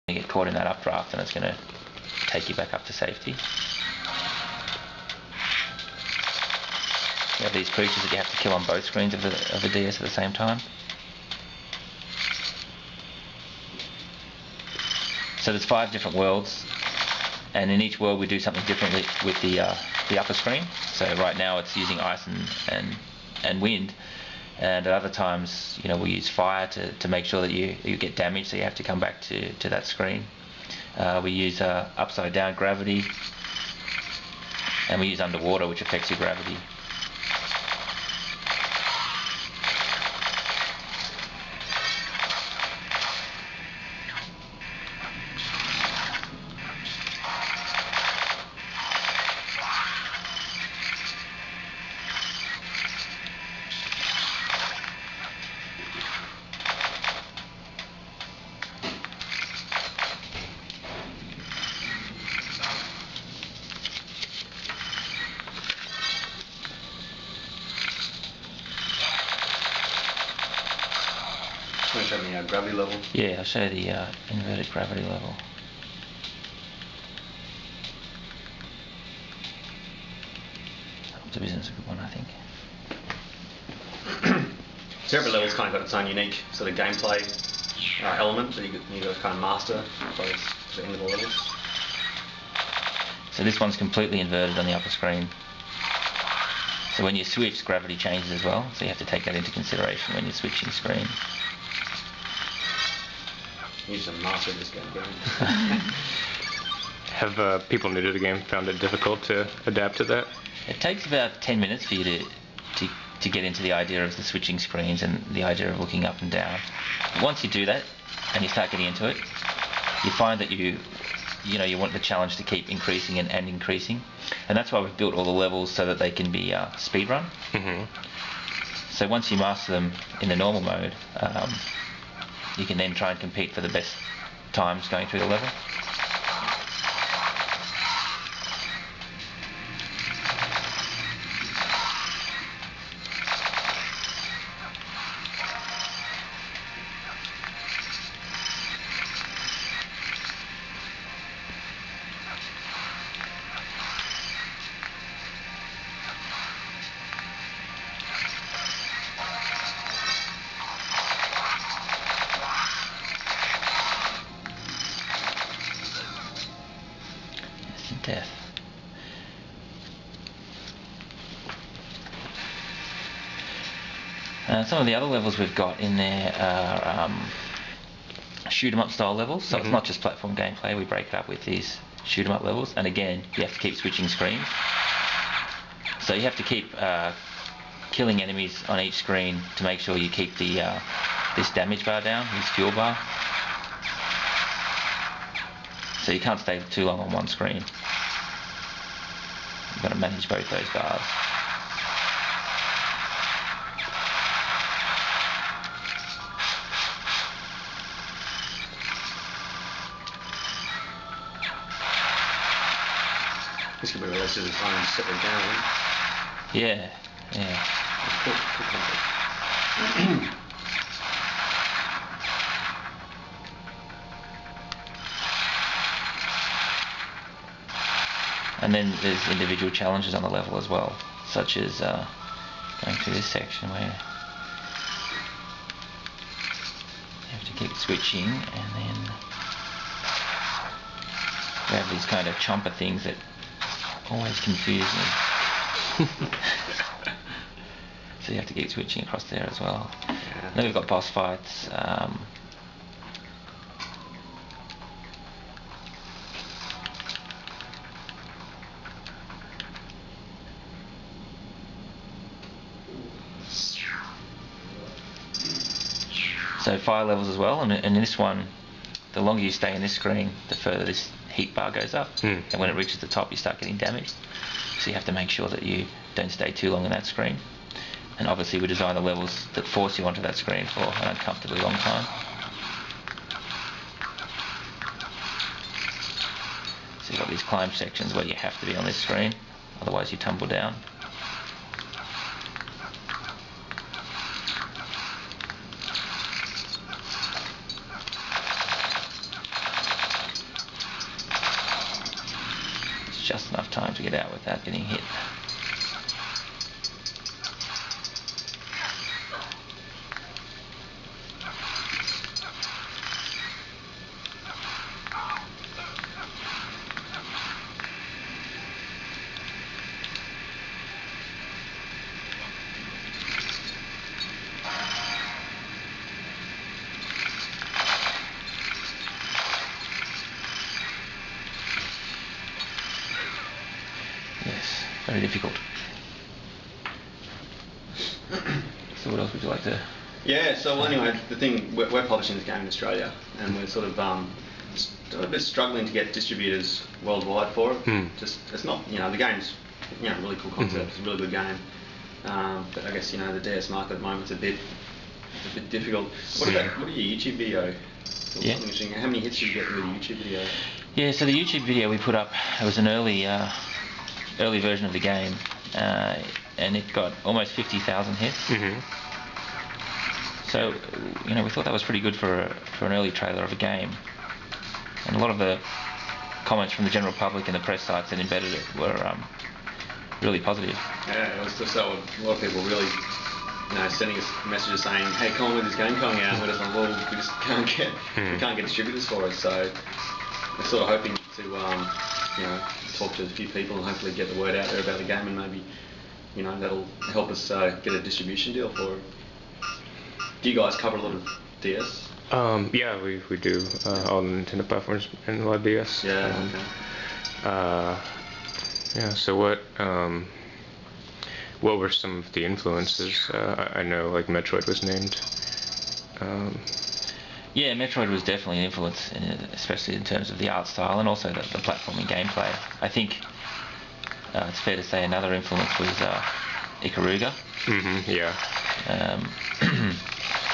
You get caught in that updraft and it's going to take you back up to safety. You have these creatures that you have to kill on both screens of the DS at the same time. So there's 5 different worlds, and in each world we do something differently with the upper screen. So right now it's using ice and wind, and at other times, you know, we use fire to make sure that you get damaged, so you have to come back to that screen. We use upside down gravity, and we use underwater, which affects your gravity. Want to show me gravity level? Yeah, I'll show you the inverted gravity level. Division's a good one, I think. So every level's kind of got its own unique sort of gameplay element that you got to kind of master by the end of the levels. So this one's completely inverted on the upper screen. So when you switch, gravity changes as well, so you have to take that into consideration when you're switching screen. You need to master this game, Gary. Have people new to the game found it difficult to adapt to that? It takes about 10 minutes for you to get into the idea of the switching screens and the idea of looking up and down. Once you do that and you start getting into it, you find that you want the challenge to keep increasing and increasing, and that's why we've built all the levels so that they can be speed run. So once you master them in the normal mode, you can then try and compete for the best times going through the level. Death. Some of the other levels we've got in there are shoot 'em up style levels, so it's not just platform gameplay. We break it up with these shoot 'em up levels, and again you have to keep switching screens. So you have to keep killing enemies on each screen to make sure you keep the this damage bar down, this fuel bar. So you can't stay too long on one screen. You've got to manage both those bars. This could be released as its own separate game. Yeah, yeah. And then there's individual challenges on the level as well, such as going through this section where you have to keep switching, and then we have these kind of chomper things that always confuse me. So you have to keep switching across there as well. Yeah. Then we've got boss fights. So fire levels as well, and in this one, the longer you stay in this screen, the further this heat bar goes up, and when it reaches the top you start getting damaged. So you have to make sure that you don't stay too long in that screen. And obviously we design the levels that force you onto that screen for an uncomfortably long time. So you've got these climb sections where you have to be on this screen, otherwise you tumble down. just enough time to get out without getting hit. Yes, very difficult. So what else would you like to... Yeah, so well, anyway, the thing, we're publishing this game in Australia, and we're sort of a bit struggling to get distributors worldwide for it. Just, it's not, the game's, a really cool concept, it's a really good game. But I guess, the DS market at the moment is a bit difficult. What about your YouTube video? Yeah. Something interesting. How many hits did you get with your YouTube video? Yeah, so the YouTube video we put up, it was an early version of the game, and it got almost 50,000 hits. So, we thought that was pretty good for an early trailer of a game. And a lot of the comments from the general public and the press sites that embedded it were really positive. Yeah, it was just so a lot of people really, sending us messages saying, "Hey, come on with this game coming out." We're just like, well, we just can't get distributors for it. So we're sort of hoping to, talk to a few people and hopefully get the word out there about the game, and maybe, that'll help us get a distribution deal for it. Do you guys cover a lot of DS? Yeah, we do all the Nintendo platforms and a lot of DS. Yeah. Okay. Yeah. So what were some of the influences? I know like Metroid was named. Yeah, Metroid was definitely an influence, especially in terms of the art style and also the platforming gameplay. I think it's fair to say another influence was Ikaruga. Yeah.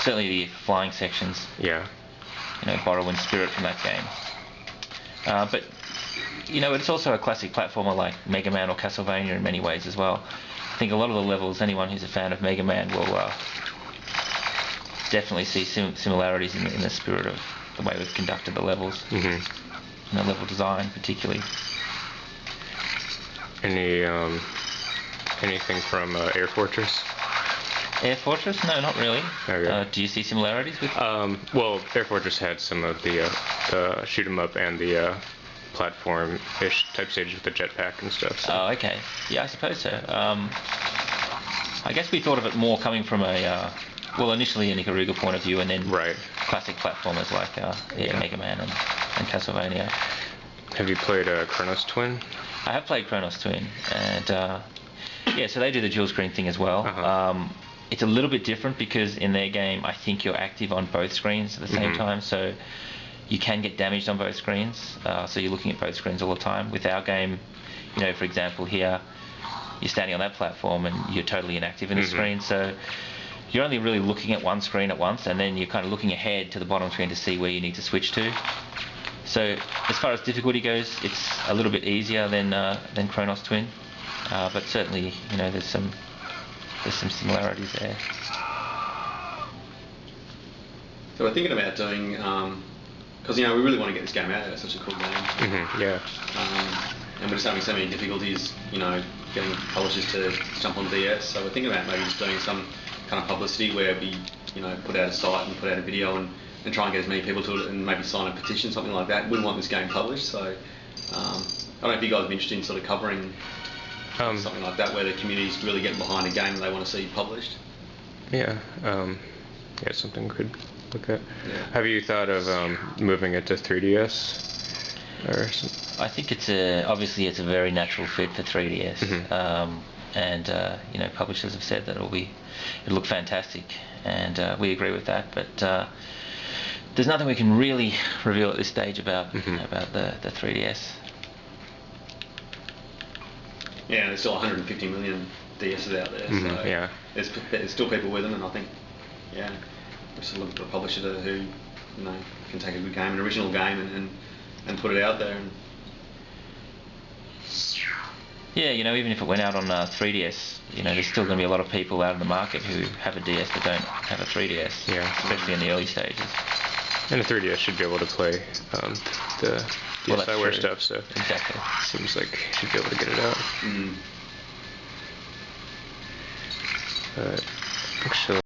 Certainly the flying sections. Yeah. Borrow in spirit from that game. But it's also a classic platformer like Mega Man or Castlevania in many ways as well. I think a lot of the levels, anyone who's a fan of Mega Man will definitely see similarities in the spirit of the way we've conducted the levels. And the level design particularly. Anything from Air Fortress? Air Fortress? No, not really. Okay. Do you see similarities with? Well, Air Fortress had some of the shoot 'em up and the platform-ish type stages with the jetpack and stuff. So. Oh, okay. Yeah, I suppose so. I guess we thought of it more coming from initially an Ikaruga point of view, and then classic platformers like Mega Man and Castlevania. Have you played Chronos Twin? I have played Chronos Twin, and so they do the dual screen thing as well. It's a little bit different because in their game, I think you're active on both screens at the same time, so you can get damaged on both screens. So you're looking at both screens all the time. With our game, for example, here, you're standing on that platform and you're totally inactive in the screen, so you're only really looking at one screen at once, and then you're kind of looking ahead to the bottom screen to see where you need to switch to. So as far as difficulty goes, it's a little bit easier than Chronos Twin, but certainly there's some similarities there. So we're thinking about doing, because we really want to get this game out there. It's such a cool game. Yeah. And we're just having so many difficulties, getting publishers to jump on DS. So we're thinking about maybe just doing some kind of publicity where we, put out a site and put out a video and try and get as many people to it and maybe sign a petition, something like that. We want this game published. So I don't know if you guys are interested in sort of covering something like that, where the community's really getting behind a game and they want to see published. Yeah, something we could look at. Yeah. Have you thought of moving it to 3DS or something? I think obviously it's a very natural fit for 3DS, and publishers have said that it'll look fantastic, and we agree with that. But there's nothing we can really reveal at this stage about the 3DS. Yeah, there's still 150 million DSs out there, so there's still people with them, and I think, we're just looking for a publisher who, can take a good game, an original game, and put it out there. And yeah, even if it went out on 3DS, there's still going to be a lot of people out in the market who have a DS but don't have a 3DS, especially in the early stages. And the 3DS should be able to play the Well, that's DSiWare true. stuff, so Exactly. seems like you should be able to get it out. Mm. But actually.